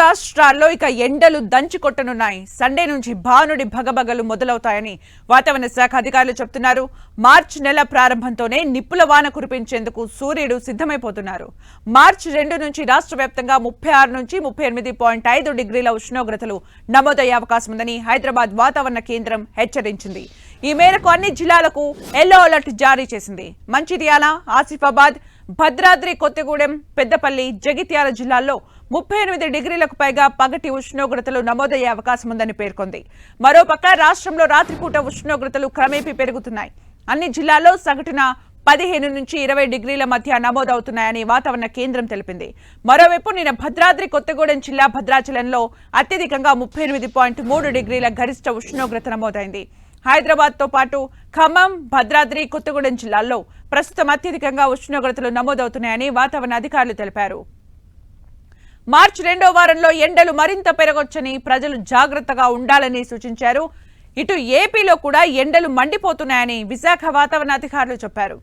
రాష్ట్రాల్లో ఇక ఎండలు దంచుకొట్టనున్నాయి. సండే నుంచి భానుడి భగభగలు మొదలవుతాయని వాతావరణ శాఖ అధికారులు చెబుతున్నారు. మార్చి నెల ప్రారంభంతోనే నిప్పుల వాన కురిపించేందుకు సూర్యుడు సిద్ధమైపోతున్నారు. మార్చి 2 నుంచి రాష్ట్ర వ్యాప్తంగా 36 నుంచి 38.5 డిగ్రీల ఉష్ణోగ్రతలు నమోదయ్యే అవకాశం ఉందని హైదరాబాద్ వాతావరణ కేంద్రం హెచ్చరించింది. ఈ మేరకు అన్ని జిల్లాలకు ఎల్లో అలర్ట్ జారీ చేసింది. మంచిర్యాల, ఆసిఫాబాద్, భద్రాద్రి కొత్తగూడెం, పెద్దపల్లి, జగిత్యాల జిల్లాల్లో 38 డిగ్రీలకు పైగా పగటి ఉష్ణోగ్రతలు నమోదయ్యే అవకాశం ఉందని పేర్కొంది. మరోపక్క రాష్ట్రంలో రాత్రిపూట ఉష్ణోగ్రతలు క్రమేపీ పెరుగుతున్నాయి. అన్ని జిల్లాల్లో సగటున 15 నుంచి 20 డిగ్రీల మధ్య నమోదవుతున్నాయని వాతావరణ కేంద్రం తెలిపింది. మరోవైపు నిన్న భద్రాద్రి కొత్తగూడెం జిల్లా భద్రాచలంలో అత్యధికంగా 38.3 డిగ్రీల గరిష్ట ఉష్ణోగ్రత నమోదైంది. హైదరాబాద్ తో పాటు ఖమ్మం, భద్రాద్రి కొత్తగూడెం జిల్లాల్లో ప్రస్తుతం అత్యధికంగా ఉష్ణోగ్రతలు నమోదవుతున్నాయని వాతావరణ అధికారులు తెలిపారు. మార్చి 2వ వారంలో ఎండలు మరింత పెరగొచ్చని ప్రజలు జాగ్రత్తగా ఉండాలని సూచించారు. ఇటు ఏపీలో కూడా ఎండలు మండిపోతున్నాయని విశాఖ వాతావరణ అధికారులు చెప్పారు.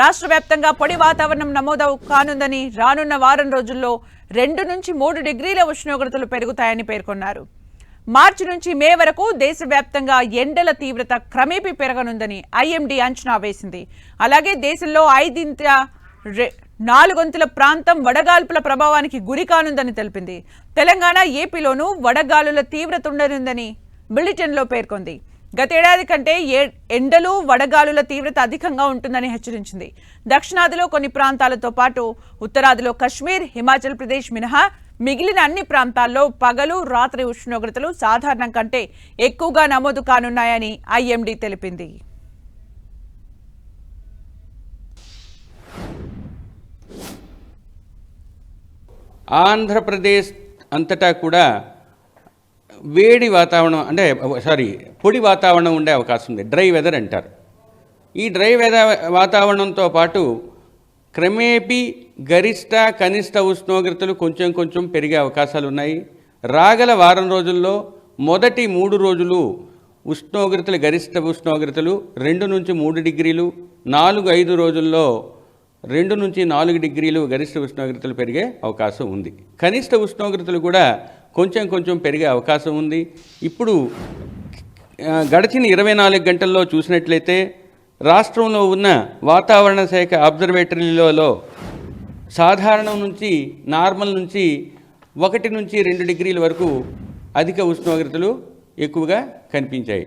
రాష్ట్ర వ్యాప్తంగా పొడి వాతావరణం నమోదు కానుందని, రానున్న వారం రోజుల్లో 2 నుంచి 3 డిగ్రీల ఉష్ణోగ్రతలు పెరుగుతాయని పేర్కొన్నారు. మార్చి నుంచి మే వరకు దేశవ్యాప్తంగా ఎండల తీవ్రత క్రమేపీ పెరగనుందని ఐఎండీ అంచనా వేసింది. అలాగే దేశంలో 4 ప్రాంతం వడగాల్పుల ప్రభావానికి గురి కానుందని తెలిపింది. తెలంగాణ, ఏపీలోనూ వడగాలుల తీవ్రత ఉండనుందని బులెటిన్లో పేర్కొంది. గతేడాది కంటే ఎండలు, వడగాలుల తీవ్రత అధికంగా ఉంటుందని హెచ్చరించింది. దక్షిణాదిలో కొన్ని ప్రాంతాలతో పాటు ఉత్తరాదిలో కశ్మీర్, హిమాచల్ ప్రదేశ్ మినహా మిగిలిన అన్ని ప్రాంతాల్లో పగలు, రాత్రి ఉష్ణోగ్రతలు సాధారణం కంటే ఎక్కువగా నమోదు కానున్నాయని ఐఎండీ తెలిపింది. ఆంధ్రప్రదేశ్ అంతటా కూడా వేడి వాతావరణం పొడి వాతావరణం ఉండే అవకాశం ఉంది. డ్రై వెదర్ అంటారు. ఈ డ్రై వాతావరణంతో పాటు క్రమేపీ గరిష్ట కనిష్ట ఉష్ణోగ్రతలు కొంచెం పెరిగే అవకాశాలు ఉన్నాయి. రాగల వారం రోజుల్లో మొదటి 3 రోజులు ఉష్ణోగ్రతలు, గరిష్ట ఉష్ణోగ్రతలు 2 నుంచి 3 డిగ్రీలు, 4-5 రోజుల్లో 2 నుంచి 4 డిగ్రీలు గరిష్ట ఉష్ణోగ్రతలు పెరిగే అవకాశం ఉంది. కనిష్ట ఉష్ణోగ్రతలు కూడా కొంచెం పెరిగే అవకాశం ఉంది. ఇప్పుడు గడిచిన 24 గంటల్లో చూసినట్లయితే రాష్ట్రంలో ఉన్న వాతావరణ శాఖ అబ్జర్వేటరీలలో సాధారణం నుంచి, నార్మల్ నుంచి 1 నుంచి 2 డిగ్రీల వరకు అధిక ఉష్ణోగ్రతలు ఎక్కువగా కనిపించాయి.